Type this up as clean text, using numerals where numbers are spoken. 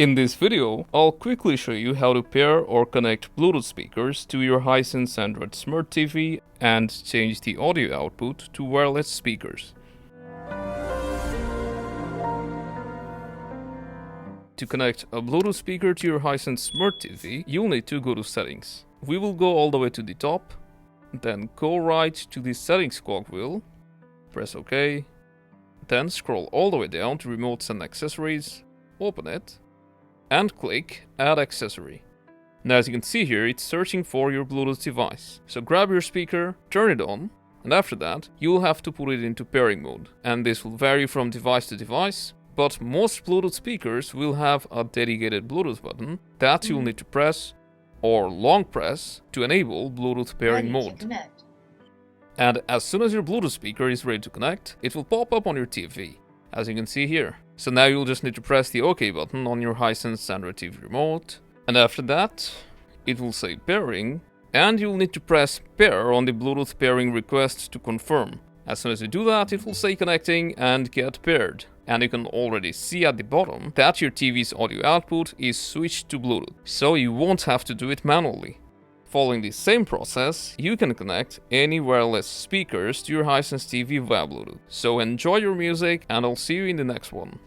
In this video, I'll quickly show you how to pair or connect Bluetooth speakers to your Hisense Android Smart TV and change the audio output to wireless speakers. To connect a Bluetooth speaker to your Hisense Smart TV, you'll need to go to Settings. We will go all the way to the top, then go right to the Settings cogwheel, press OK, then scroll all the way down to Remotes and Accessories, open it, and click Add Accessory. Now as you can see here, it's searching for your Bluetooth device. So grab your speaker, turn it on, and after that, you'll have to put it into pairing mode. And this will vary from device to device, but most Bluetooth speakers will have a dedicated Bluetooth button that you'll need to press or long press to enable Bluetooth pairing mode. And as soon as your Bluetooth speaker is ready to connect, it will pop up on your TV, as you can see here. So now you'll just need to press the OK button on your Hisense Android TV remote, and after that, it will say pairing, and you'll need to press pair on the Bluetooth pairing request to confirm. As soon as you do that, it will say connecting and get paired. And you can already see at the bottom that your TV's audio output is switched to Bluetooth, so you won't have to do it manually. Following the same process, you can connect any wireless speakers to your Hisense TV via Bluetooth. So enjoy your music, and I'll see you in the next one.